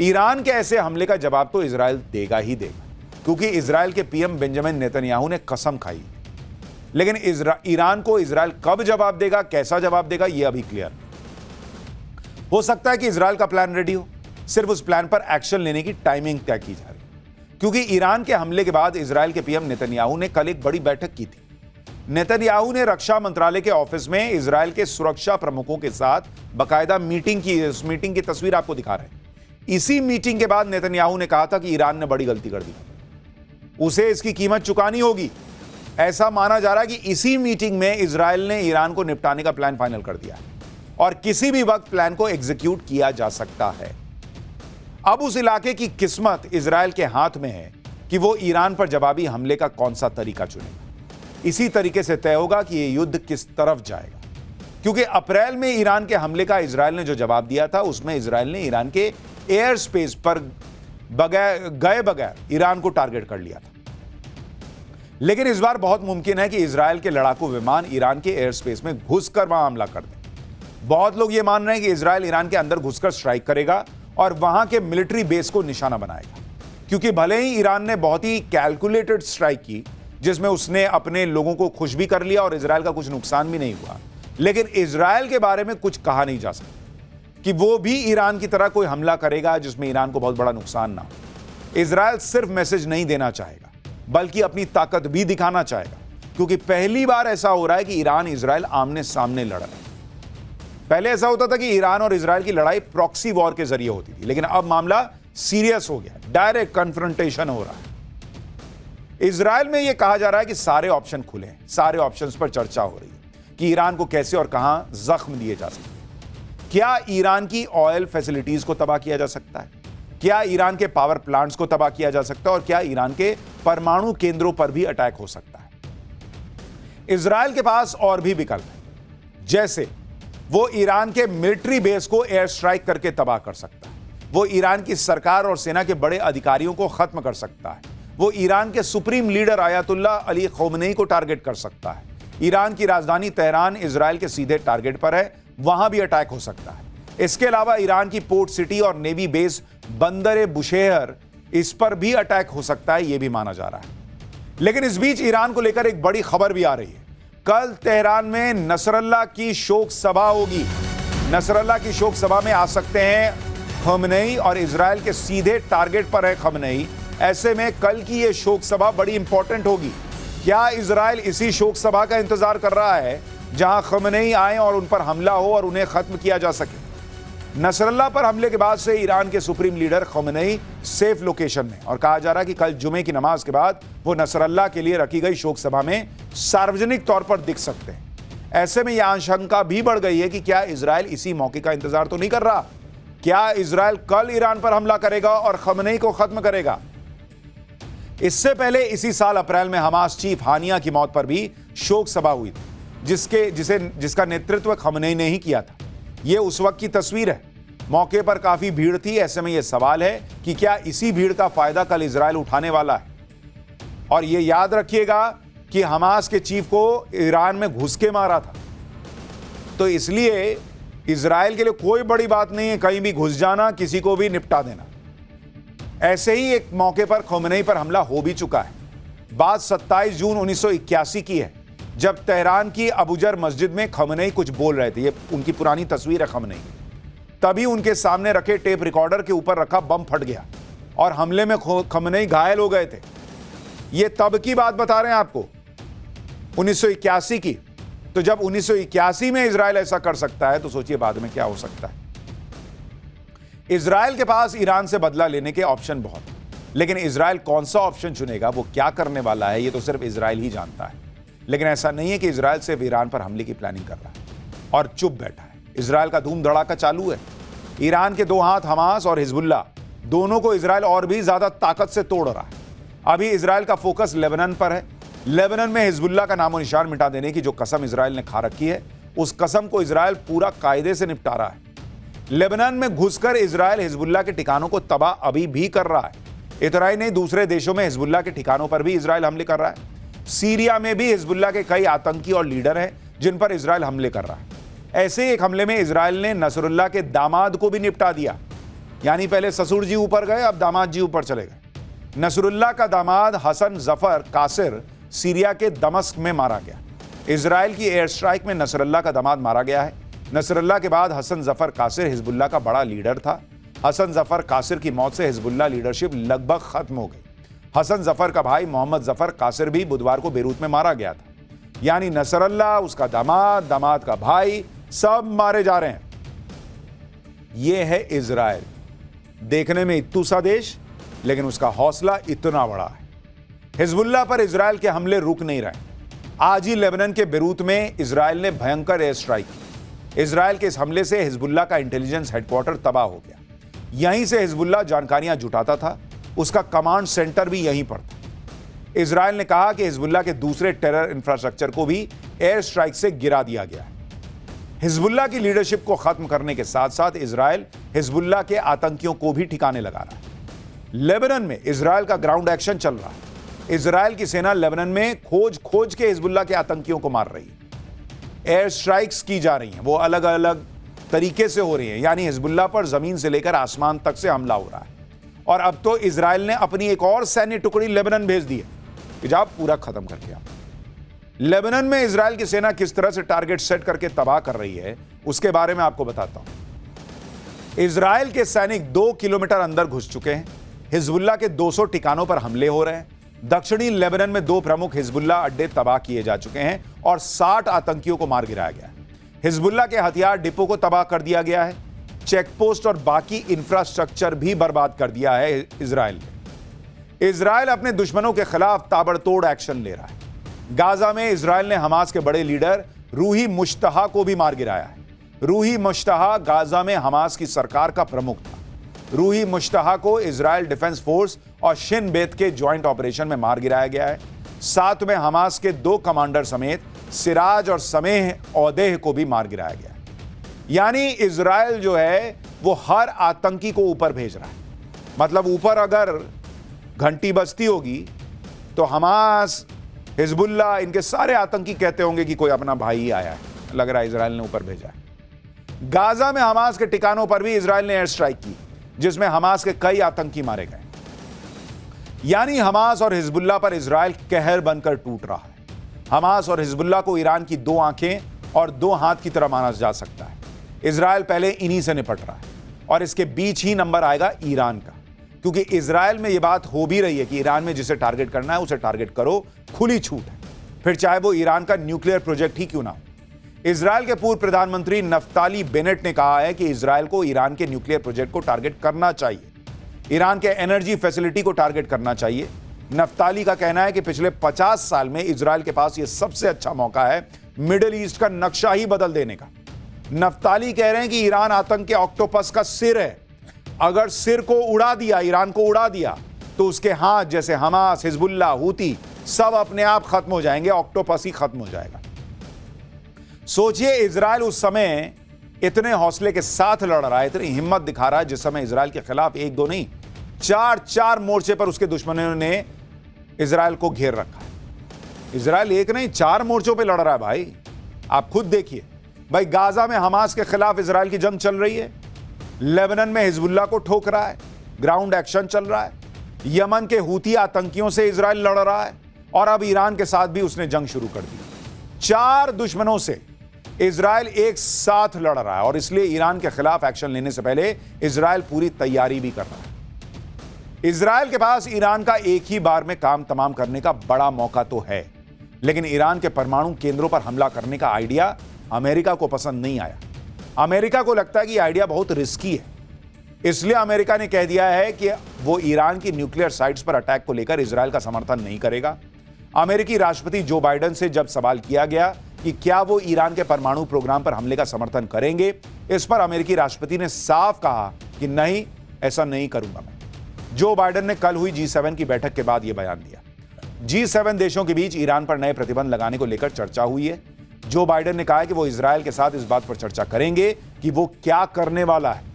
Iran के ऐसे हमले का जवाब तो इजराइल देगा ही देगा, क्योंकि इजराइल के पीएम बेंजामिन नेतन्याहू ने कसम खाई। लेकिन ईरान को इजराइल कब जवाब देगा, कैसा जवाब देगा, यह अभी क्लियर। हो सकता है कि इजराइल का प्लान रेडी हो, सिर्फ उस प्लान पर एक्शन लेने की टाइमिंग तय की जा रही है। क्योंकि ईरान के हमले के बाद इजराइल के पीएम नेतन्याहू ने कल एक बड़ी बैठक की थी। नेतन्याहू ने रक्षा मंत्रालय के ऑफिस में इजराइल के सुरक्षा प्रमुखों के साथ बाकायदा मीटिंग की। उस मीटिंग की तस्वीर आपको दिखा रहे हैं। इसी मीटिंग के बाद नेतन्याहू ने कहा था कि ईरान ने बड़ी गलती कर दी, उसे इसकी कीमत चुकानी होगी। ऐसा माना जा रहा है कि इसी मीटिंग में इजराइल ने ईरान को निपटाने का प्लान फाइनल कर दिया और किसी भी वक्त प्लान को एग्जीक्यूट किया जा सकता है। अब उस इलाके की किस्मत इजराइल के हाथ में है कि वो ईरान पर जवाबी हमले का कौन सा तरीका चुनेगा। इसी तरीके से तय होगा कि यह युद्ध किस तरफ जाएगा, क्योंकि अप्रैल में ईरान के हमले का इजराइल ने जो जवाब दिया था, उसमें इजराइल ने ईरान के एयर स्पेस पर बगैर ईरान को टारगेट कर लिया था। लेकिन इस बार बहुत मुमकिन है कि इजराइल के लड़ाकू विमान ईरान के एयर स्पेस में घुसकर वहां हमला कर दें। बहुत लोग यह मान रहे हैं कि इजराइल ईरान के अंदर घुसकर स्ट्राइक करेगा और वहां के मिलिट्री बेस को निशाना बनाएगा, क्योंकि भले ही ईरान ने बहुत ही कैलकुलेटेड स्ट्राइक की, जिसमें उसने अपने लोगों को खुश भी कर लिया और इजराइल का कुछ नुकसान भी नहीं हुआ, लेकिन इजराइल के बारे में कुछ कहा नहीं जा सकता कि वो भी ईरान की तरह कोई हमला करेगा जिसमें ईरान को बहुत बड़ा नुकसान ना हो। इजराइल सिर्फ मैसेज नहीं देना चाहेगा, बल्कि अपनी ताकत भी दिखाना चाहेगा, क्योंकि पहली बार ऐसा हो रहा है कि ईरान इजराइल आमने सामने लड़ रहे हैं। पहले ऐसा होता था कि ईरान और इजराइल की लड़ाई प्रॉक्सी वॉर के जरिए होती थी, लेकिन अब मामला सीरियस हो गया, डायरेक्ट कन्फ्रंटेशन हो रहा है। इजराइल में यह कहा जा रहा है कि सारे ऑप्शन खुले हैं, सारे ऑप्शंस पर चर्चा हो रही है कि ईरान को कैसे और कहां जख्म दिए जा सकते हैं। क्या ईरान की ऑयल फैसिलिटीज को तबाह किया जा सकता है? क्या ईरान के पावर प्लांट्स को तबाह किया जा सकता है? और क्या ईरान के परमाणु केंद्रों पर भी अटैक हो सकता है? इजराइल के पास और भी विकल्प है, जैसे वो ईरान के मिलिट्री बेस को एयर स्ट्राइक करके तबाह कर सकता है, वो ईरान की सरकार और सेना के बड़े अधिकारियों को खत्म कर सकता है, वो ईरान के supreme leader Ayatollah Ali Khamenei को टारगेट कर सकता है। ईरान की राजधानी तेहरान इजराइल के सीधे टारगेट पर है, वहां भी अटैक हो सकता है। इसके अलावा ईरान की पोर्ट सिटी और नेवी बेस बंदर बुशेहर, इस पर भी अटैक हो सकता है, यह भी माना जा रहा है। लेकिन इस बीच ईरान को लेकर एक बड़ी खबर भी आ रही है। कल तेहरान में नसरल्लाह की शोक सभा होगी। नसरल्लाह की शोक सभा में आ सकते हैं खमेनी और इजराइल के सीधे टारगेट पर है खमेनी। ऐसे में कल की यह शोक सभा बड़ी इंपॉर्टेंट होगी। क्या इजराइल इसी शोक सभा का इंतजार कर रहा है जहां खमेनी आए और उन पर हमला हो और उन्हें खत्म किया जा सके? नसरल्लाह पर हमले के बाद से ईरान के supreme leader Khamenei safe location में, और कहा जा रहा है कि कल जुमे की नमाज के बाद वो नसरल्लाह के लिए रखी गई शोक सभा में सार्वजनिक तौर पर दिख सकते हैं। ऐसे में यह आशंका भी बढ़ गई है कि क्या इजराइल इसी मौके का इंतजार तो नहीं कर रहा? क्या इजराइल कल ईरान पर हमला करेगा और खमेनी को खत्म करेगा? इससे पहले इसी साल अप्रैल में हमास चीफ हानिया की मौत पर भी शोक सभा हुई थी, जिसका नेतृत्व खमेनी ने ही किया था। यह उस वक्त की तस्वीर है। मौके पर काफी भीड़ थी। ऐसे में यह सवाल है कि क्या इसी भीड़ का फायदा कल इजराइल उठाने वाला है? और यह याद रखिएगा कि हमास के चीफ को ईरान में घुस के मारा था, तो इसलिए इजराइल के लिए कोई बड़ी बात नहीं है कहीं भी घुस जाना, किसी को भी निपटा देना। ऐसे ही एक मौके पर खमेनी पर हमला हो भी चुका है। बात 27 जून 1981 की है, जब तेहरान की अबूजर मस्जिद में खमेनी कुछ बोल रहे थे। ये उनकी पुरानी तस्वीर है खमेनी। तभी उनके सामने रखे टेप रिकॉर्डर के ऊपर रखा बम फट गया और हमले में खमेनी घायल हो गए थे। ये तब की बात बता रहे हैं आपको, 1981 की। तो जब 1981 में इजराइल ऐसा कर सकता है, तो सोचिए बाद में क्या हो सकता है। इजराइल के पास ईरान से बदला लेने के ऑप्शन बहुत, लेकिन इजराइल कौन सा ऑप्शन चुनेगा, वो क्या करने वाला है, ये तो सिर्फ इजराइल ही जानता है। लेकिन ऐसा नहीं है कि इजराइल सिर्फ ईरान पर हमले की प्लानिंग कर रहा है और चुप बैठा है। इजराइल का धूम धड़ाका चालू है। ईरान के दो हाथ हमास और हिजबुल्लाह, दोनों को इजराइल और भी ज्यादा ताकत से तोड़ रहा है। अभी इजराइल का फोकस लेबनान पर है। लेबनान में हिजबुल्लाह का नामो निशान मिटा देने की जो कसम इजराइल ने खा रखी है, उस कसम को इजराइल पूरा कायदे से निपटा रहा है। लेबनान में घुसकर इजराइल हिजबुल्लाह के ठिकानों को तबाह अभी भी कर रहा है। इतना ही नहीं, दूसरे देशों में हिजबुल्लाह के ठिकानों पर भी इजराइल हमले कर रहा है। सीरिया में भी हिजबुल्लाह के कई आतंकी और लीडर हैं जिन पर इजराइल हमले कर रहा है। ऐसे एक हमले में इजराइल ने नसरुल्लाह के दामाद को भी निपटा दिया। यानी पहले ससुर जी ऊपर गए, अब दामाद जी ऊपर चले गए। नसरुल्लाह का दामाद हसन जफर कासिर सीरिया के दमस्क में मारा गया। इजराइल की एयर स्ट्राइक में नसरुल्लाह का दामाद मारा गया है। नसरुल्लाह के बाद हसन जफर कासिर हिजबुल्लाह का बड़ा लीडर था। हसन जफर कासिर की मौत से हिजबुल्लाह लीडरशिप लगभग खत्म हो गई। हसन जफर का भाई मोहम्मद जफर कासिर भी बुधवार को बेरूत में मारा गया था। यानी नसरुल्लाह, उसका दामाद, दामाद का भाई, सब मारे जा रहे हैं। यह है इजराइल, देखने में इत्तू सा देश, लेकिन उसका हौसला इतना बड़ा है। हिजबुल्लाह पर इजराइल के हमले रुक नहीं रहे। आज ही लेबनान के बेरूत में इजराइल ने भयंकर एयर स्ट्राइक की। इजराइल के इस हमले से हिजबुल्लाह का इंटेलिजेंस हेडक्वार्टर तबाह हो गया। यहीं से हिजबुल्लाह जानकारियां जुटाता था, उसका कमांड सेंटर भी यहीं पर था। इजराइल ने कहा कि हिजबुल्लाह के दूसरे टेरर इंफ्रास्ट्रक्चर को भी एयर स्ट्राइक से गिरा दिया गया है। हिजबुल्लाह की लीडरशिप को खत्म करने के साथ साथ इजराइल हिजबुल्लाह के आतंकियों को भी ठिकाने लगा रहा है। लेबनान में इजराइल का ग्राउंड एक्शन चल रहा है। इजराइल की सेना लेबनान में खोज के हिजबुल्लाह के आतंकियों को मार रही है। एयर स्ट्राइक्स की जा रही हैं, वो अलग अलग तरीके से हो रही हैं, यानी हिजबुल्लाह पर जमीन से लेकर आसमान तक से हमला हो रहा है। और अब तो इजराइल ने अपनी एक और सैन्य टुकड़ी लेबनान भेज दी है कि जाओ पूरा खत्म करके आओ। लेबनान में इजराइल की सेना किस तरह से टारगेट सेट करके तबाह कर रही है, उसके बारे में आपको बताता हूं। इजराइल के सैनिक 2 किलोमीटर अंदर घुस चुके हैं। हिजबुल्लाह के 200 ठिकानों पर हमले हो रहे हैं। दक्षिणी लेबनान में 2 प्रमुख हिजबुल्लाह अड्डे तबाह किए जा चुके हैं और 60 आतंकियों को मार गिराया गया है। हिजबुल्लाह के हथियार डिपो को तबाह कर दिया गया है। चेकपोस्ट और बाकी इंफ्रास्ट्रक्चर भी बर्बाद कर दिया है इजराइल ने। इजराइल अपने दुश्मनों के खिलाफ ताबड़तोड़ एक्शन ले रहा है। गाजा में इजराइल ने हमास के बड़े लीडर रूही मुश्तहा को भी मार गिराया है। रूही मुश्तहा गाजा में हमास की सरकार का प्रमुख था। रूही मुश्तहा को इजराइल डिफेंस फोर्स और शिन बेत के ज्वाइंट ऑपरेशन में मार गिराया गया है। साथ में हमास के 2 कमांडर समेत सिराज और समेह औदेह को भी मार गिराया गया है। यानी इजराइल जो है वो हर आतंकी को ऊपर भेज रहा है। मतलब ऊपर अगर घंटी बजती होगी तो हमास, हिजबुल्लाह, इनके सारे आतंकी कहते होंगे कि कोई अपना भाई ही आया है, लग रहा है इजराइल ने ऊपर भेजा है। गाजा में हमास के ठिकानों पर भी इजराइल ने एयर स्ट्राइक की, जिसमें हमास के कई आतंकी मारे गए। यानी हमास और हिजबुल्लाह पर इजराइल कहर बनकर टूट रहा है। हमास और हिजबुल्लाह को ईरान की 2 आंखें और 2 हाथ की तरह माना जा सकता है। इजराइल पहले इन्हीं से निपट रहा है और इसके बीच ही नंबर आएगा ईरान का, क्योंकि इजराइल में यह बात हो भी रही है कि ईरान में जिसे टारगेट करना है उसे टारगेट करो, खुली छूट है, फिर चाहे वो ईरान का न्यूक्लियर प्रोजेक्ट ही क्यों ना हो। इजराइल के पूर्व प्रधानमंत्री नफ्ताली बेनेट ने कहा है कि इजराइल को ईरान के न्यूक्लियर प्रोजेक्ट को टारगेट करना चाहिए, ईरान के एनर्जी फैसिलिटी को टारगेट करना चाहिए। नफ्ताली का कहना है कि पिछले 50 साल में इजराइल के पास यह सबसे अच्छा मौका है मिडिल ईस्ट का नक्शा ही बदल देने का। नफ्ताली कह रहे हैं कि ईरान आतंक के ऑक्टोपस का सिर है। अगर सिर को उड़ा दिया, ईरान को उड़ा दिया, तो उसके हाथ जैसे हमास, हिजबुल्लाह, हूती सब अपने आप खत्म हो जाएंगे, ऑक्टोपस ही खत्म हो जाएगा। सोचिए इजराइल उस समय इतने हौसले के साथ लड़ रहा है, इतनी हिम्मत दिखा रहा है, जिस समय इजराइल के खिलाफ 1-2 नहीं 4 मोर्चे पर उसके दुश्मनों ने इजराइल को घेर रखा है। इजराइल 1 नहीं 4 मोर्चों पर लड़ रहा है भाई। आप खुद देखिए भाई, गाजा में हमास के खिलाफ इजराइल की जंग चल रही है, लेबनान में हिजबुल्लाह को ठोक रहा है, ग्राउंड एक्शन चल रहा है, यमन के हूती आतंकियों से इजराइल लड़ रहा है, और अब ईरान के साथ भी उसने जंग शुरू कर दी। 4 दुश्मनों से इजराइल एक साथ लड़ रहा है, और इसलिए ईरान के खिलाफ एक्शन लेने से पहले इजराइल पूरी तैयारी भी कर रहा है। इजराइल के पास ईरान का एक ही बार में काम तमाम करने का बड़ा मौका तो है, लेकिन ईरान के परमाणु केंद्रों पर हमला करने का आइडिया अमेरिका को पसंद नहीं आया। अमेरिका को लगता है कि आइडिया बहुत रिस्की है, इसलिए अमेरिका ने कह दिया है कि वो ईरान की न्यूक्लियर साइट्स पर अटैक को लेकर इजराइल का समर्थन नहीं करेगा। अमेरिकी राष्ट्रपति जो बाइडेन से जब सवाल किया गया कि क्या वो ईरान के परमाणु प्रोग्राम पर हमले का समर्थन करेंगे, इस पर अमेरिकी राष्ट्रपति ने साफ कहा कि नहीं, ऐसा नहीं करूंगा मैं। जो बाइडेन ने कल हुई G7 की बैठक के बाद यह बयान दिया। G7 देशों के बीच ईरान पर नए प्रतिबंध लगाने को लेकर चर्चा हुई है। जो बाइडेन ने कहा है कि वो इजराइल के साथ इस बात पर चर्चा करेंगे कि वो क्या करने वाला है।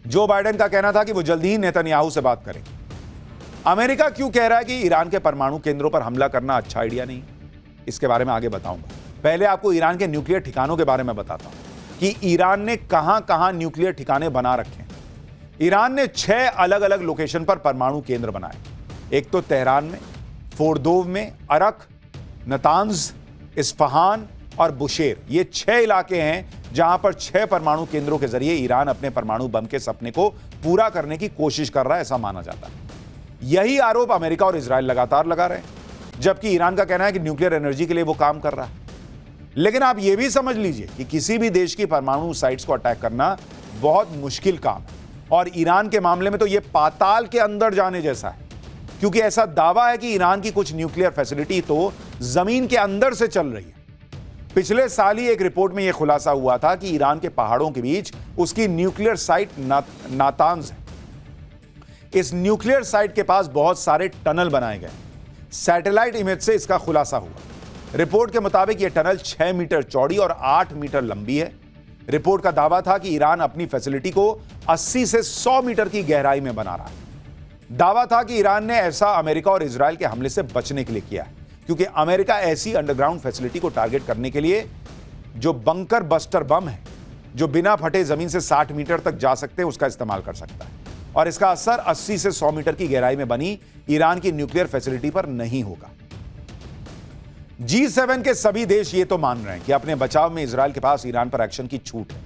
जो बाइडेन का कहना था कि वो जल्दी ही नेतन्याहू से बात करेंगे। अमेरिका क्यों कह रहा है कि ईरान के परमाणु केंद्रों पर हमला करना अच्छा आइडिया नहीं, इसके बारे में आगे बताऊंगा। पहले आपको ईरान के न्यूक्लियर ठिकानों के बारे में बताता हूं कि ईरान ने कहां-कहां न्यूक्लियर ठिकाने बना रखे हैं। ईरान ने 6 अलग अलग लोकेशन पर परमाणु केंद्र बनाए। एक तो तेहरान में, फोर्डोव में, अरक, नतांज, इस्फहान और बुशेर। ये 6 इलाके हैं जहां पर 6 परमाणु केंद्रों के जरिए ईरान अपने परमाणु बम के सपने को पूरा करने की कोशिश कर रहा है, ऐसा माना जाता है। यही आरोप अमेरिका और इजराइल लगातार लगा रहे हैं, जबकि ईरान का कहना है कि न्यूक्लियर एनर्जी के लिए वो काम कर रहा है। लेकिन आप ये भी समझ लीजिए कि किसी भी देश की परमाणु साइट्स को अटैक करना बहुत मुश्किल काम है, और ईरान के मामले में तो यह पाताल के अंदर जाने जैसा है, क्योंकि ऐसा दावा है कि ईरान की कुछ न्यूक्लियर फैसिलिटी तो जमीन के अंदर से चल रही है। पिछले साल ही एक रिपोर्ट में यह खुलासा हुआ था कि ईरान के पहाड़ों के बीच उसकी न्यूक्लियर साइट नातांज है। इस न्यूक्लियर साइट के पास बहुत सारे टनल बनाए गए। सैटेलाइट इमेज से इसका खुलासा हुआ। रिपोर्ट के मुताबिक यह टनल 6 मीटर चौड़ी और 8 मीटर लंबी है। रिपोर्ट का दावा था कि ईरान अपनी फैसिलिटी को 80 से 100 मीटर की गहराई में बना रहा है। दावा था कि ईरान ने ऐसा अमेरिका और इजराइल के हमले से बचने के लिए किया है, क्योंकि अमेरिका ऐसी अंडरग्राउंड फैसिलिटी को टारगेट करने के लिए जो बंकर बस्टर बम है, जो बिना फटे जमीन से 60 मीटर तक जा सकते हैं, उसका इस्तेमाल कर सकता है, और इसका असर 80 से 100 मीटर की गहराई में बनी ईरान की न्यूक्लियर फैसिलिटी पर नहीं होगा। G7 के सभी देश ये तो मान रहे हैं कि अपने बचाव में इजराइल के पास ईरान पर एक्शन की छूट है,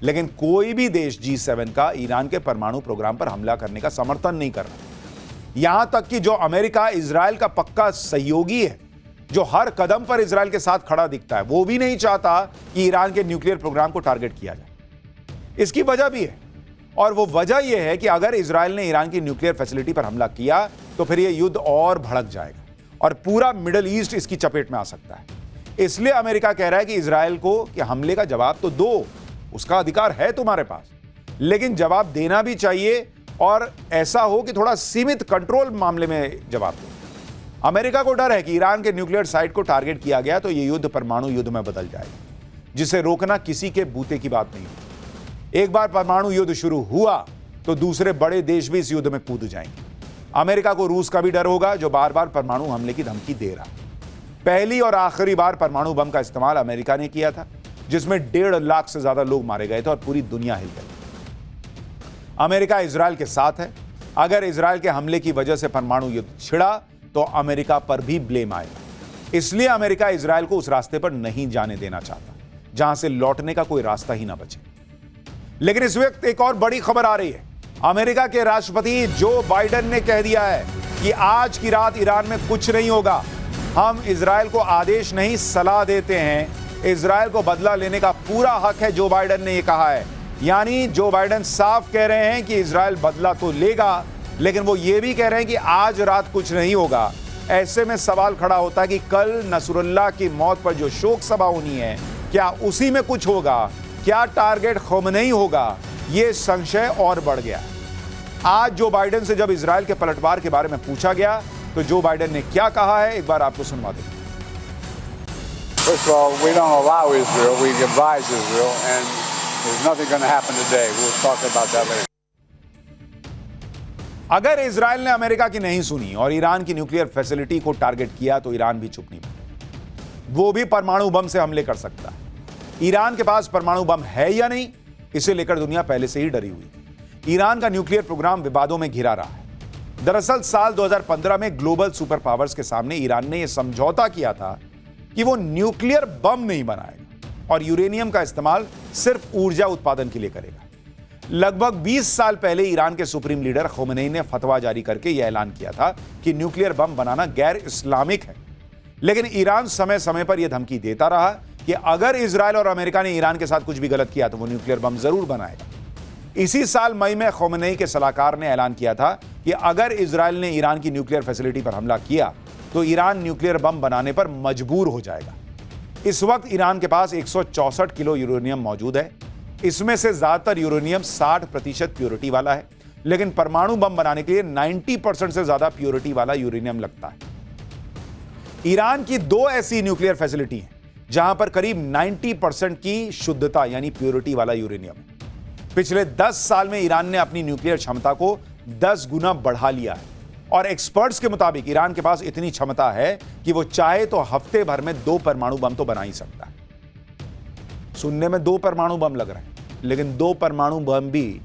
लेकिन कोई भी देश G7 का ईरान के परमाणु प्रोग्राम पर हमला करने का समर्थन नहीं कर रहा। यहां तक कि जो अमेरिका इजराइल का पक्का सहयोगी है, जो हर कदम पर इजराइल के साथ खड़ा दिखता है, वो भी नहीं चाहता कि ईरान के न्यूक्लियर प्रोग्राम को टारगेट किया जाए। इसकी वजह भी है, और वो वजह यह है कि अगर इजराइल ने ईरान की न्यूक्लियर फैसिलिटी पर हमला किया तो फिर यह युद्ध और भड़क जाएगा और पूरा मिडिल ईस्ट इसकी चपेट में आ सकता है। इसलिए अमेरिका कह रहा है कि इजराइल को कि हमले का जवाब तो दो, उसका अधिकार है तुम्हारे पास, लेकिन जवाब देना भी चाहिए, और ऐसा हो कि थोड़ा सीमित कंट्रोल मामले में जवाब दो। अमेरिका को डर है कि ईरान के न्यूक्लियर साइट को टारगेट किया गया तो यह युद्ध परमाणु युद्ध में बदल जाएगा, जिसे रोकना किसी के बूते की बात नहीं होगी। एक बार परमाणु युद्ध शुरू हुआ तो दूसरे बड़े देश भी इस युद्ध में कूद जाएंगे। अमेरिका को रूस का भी डर होगा, जो बार बार परमाणु हमले की धमकी दे रहा है। पहली और आखिरी बार परमाणु बम का इस्तेमाल अमेरिका ने किया था, जिसमें 1.5 लाख से ज्यादा लोग मारे गए थे और पूरी दुनिया हिल गई। अमेरिका इजराइल के साथ है। अगर इजराइल के हमले की वजह से परमाणु युद्ध छिड़ा तो अमेरिका पर भी ब्लेम आएगा। इसलिए अमेरिका इजराइल को उस रास्ते पर नहीं जाने देना चाहता जहां से लौटने का कोई रास्ता ही ना बचे। लेकिन इस वक्त एक और बड़ी खबर आ रही है। अमेरिका के राष्ट्रपति जो बाइडेन ने कह दिया है कि आज की रात ईरान में कुछ नहीं होगा। हम इजराइल को आदेश नहीं, सलाह देते हैं। इजराइल को बदला लेने का पूरा हक है, जो बाइडेन ने यह कहा है। यानी जो बाइडेन साफ कह रहे हैं कि इजराइल बदला तो लेगा, लेकिन वो ये भी कह रहे हैं कि आज रात कुछ नहीं होगा। ऐसे में सवाल खड़ा होता है कि कल नसरुल्लाह की मौत पर जो शोक सभा होनी है, क्या उसी में कुछ होगा? क्या टारगेट ख़ोमेनी होगा? ये संशय और बढ़ गया। आज जो बाइडेन से जब इजराइल के पलटवार के बारे में पूछा गया तो जो बाइडेन ने क्या कहा है, एक बार आपको सुनवा दें। First of all, we don't allow Israel, we advise Israel, and there's nothing going to happen today. We'll talk about that later. अगर इजराइल ने अमेरिका की नहीं सुनी और ईरान की न्यूक्लियर फैसिलिटी को टारगेट किया तो ईरान भी चुप नहीं बैठेगा। वो भी परमाणु बम से हमले कर सकता है। ईरान के पास परमाणु बम है या नहीं, इसे लेकर दुनिया पहले से ही डरी हुई है। ईरान का न्यूक्लियर प्रोग्राम विवादों में घिरा रहा है। दरअसल साल 2015 में ग्लोबल सुपर पावर्स के सामने ईरान ने यह समझौता किया था कि वो न्यूक्लियर बम नहीं बनाएगा और यूरेनियम का इस्तेमाल सिर्फ ऊर्जा उत्पादन के लिए करेगा। लगभग 20 साल पहले ईरान के सुप्रीम लीडर ख़ोमेनी ने फतवा जारी करके यह ऐलान किया था कि न्यूक्लियर बम बनाना गैर इस्लामिक है। लेकिन ईरान समय समय पर यह धमकी देता रहा कि अगर इजराइल और अमेरिका ने ईरान के साथ कुछ भी गलत किया तो वो न्यूक्लियर बम जरूर बनाएगा। इसी साल मई में ख़ोमेनी के सलाहकार ने ऐलान किया था कि अगर इजराइल ने ईरान की न्यूक्लियर फैसिलिटी पर हमला किया तो ईरान न्यूक्लियर बम बनाने पर मजबूर हो जाएगा। इस वक्त ईरान के पास 164 किलो यूरेनियम मौजूद है। इसमें से ज्यादातर यूरेनियम 60% प्योरिटी वाला है, लेकिन परमाणु बम बनाने के लिए 90% से ज्यादा प्योरिटी वाला यूरेनियम लगता है। ईरान की 2 ऐसी न्यूक्लियर फैसिलिटी हैं जहां पर करीब 90% की शुद्धता यानी प्योरिटी वाला यूरेनियम है। पिछले 10 साल में ईरान ने अपनी न्यूक्लियर क्षमता को 10 गुना बढ़ा लिया है और एक्सपर्ट्स के मुताबिक ईरान के पास इतनी क्षमता है कि वो चाहे तो हफ्ते भर में 2 परमाणु बम तो बना ही सकता है। सुनने में 2 परमाणु बम लग रहे हैं, लेकिन 2 परमाणु बम भी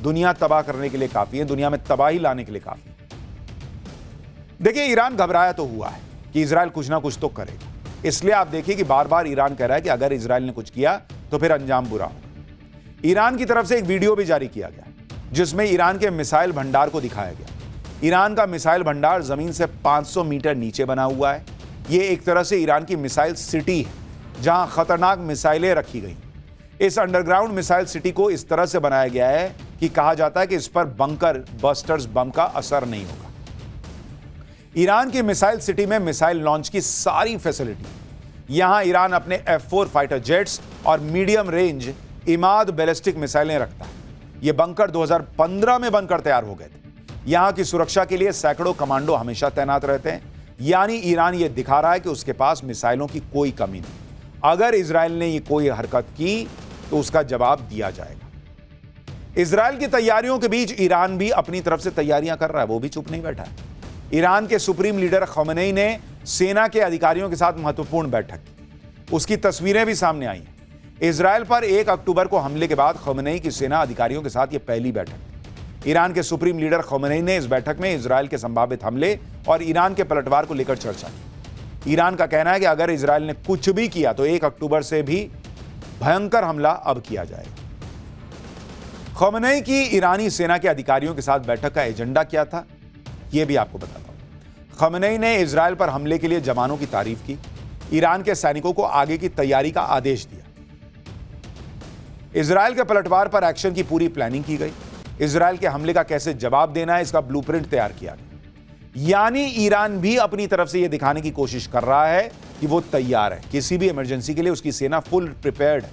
दुनिया तबाह करने के लिए काफी है, दुनिया में तबाही लाने के लिए काफी है। देखिए, ईरान घबराया तो हुआ है कि इजराइल कुछ ना कुछ तो करेगा, इसलिए आप देखिए कि बार बार ईरान कह रहा है कि अगर इजराइल ने कुछ किया तो फिर अंजाम बुरा होगा। ईरान की तरफ से एक वीडियो भी जारी किया गया जिसमें ईरान के मिसाइल भंडार को दिखाया गया। ईरान का मिसाइल भंडार जमीन से 500 मीटर नीचे बना हुआ है। यह एक तरह से ईरान की मिसाइल सिटी है जहां खतरनाक मिसाइलें रखी गई। इस अंडरग्राउंड मिसाइल सिटी को इस तरह से बनाया गया है कि कहा जाता है कि इस पर बंकर बस्टर्स बम का असर नहीं होगा। ईरान की मिसाइल सिटी में मिसाइल लॉन्च की सारी फैसिलिटी, यहां ईरान अपने F-4 फाइटर जेट्स और मीडियम रेंज इमाद बैलिस्टिक मिसाइलें रखता है। यह बंकर 2015 में बनकर तैयार हो गए थे। यहां की सुरक्षा के लिए सैकड़ों कमांडो हमेशा तैनात रहते हैं। यानी ईरान यह दिखा रहा है कि उसके पास मिसाइलों की कोई कमी नहीं। अगर इजराइल ने ये कोई हरकत की तो उसका जवाब दिया जाएगा। इजराइल की तैयारियों के बीच ईरान भी अपनी तरफ से तैयारियां कर रहा है, वो भी चुप नहीं बैठा है। ईरान के सुप्रीम लीडर खमेनी ने सेना के अधिकारियों के साथ महत्वपूर्ण बैठक की, उसकी तस्वीरें भी सामने आई हैं। इजराइल पर 1 अक्टूबर को हमले के बाद खमेनी की सेना अधिकारियों के साथ यह पहली बैठक। ईरान के सुप्रीम लीडर खमेनी ने इस बैठक में इजराइल के संभावित हमले और ईरान के पलटवार को लेकर चर्चा की। ईरान का कहना है कि अगर इजराइल ने कुछ भी किया तो 1 अक्टूबर से भी भयंकर हमला अब किया जाएगा। खमेनी की ईरानी सेना के अधिकारियों के साथ बैठक का एजेंडा क्या था, यह भी आपको बताता हूं। खमेनी ने इजराइल पर हमले के लिए जवानों की तारीफ की, ईरान के सैनिकों को आगे की तैयारी का आदेश दिया। इजराइल के पलटवार पर एक्शन की पूरी प्लानिंग की गई। इजराइल के हमले का कैसे जवाब देना है, इसका ब्लूप्रिंट तैयार किया गया। यानी ईरान भी अपनी तरफ से यह दिखाने की कोशिश कर रहा है कि वो तैयार है, किसी भी इमरजेंसी के लिए उसकी सेना फुल प्रिपेयर्ड है।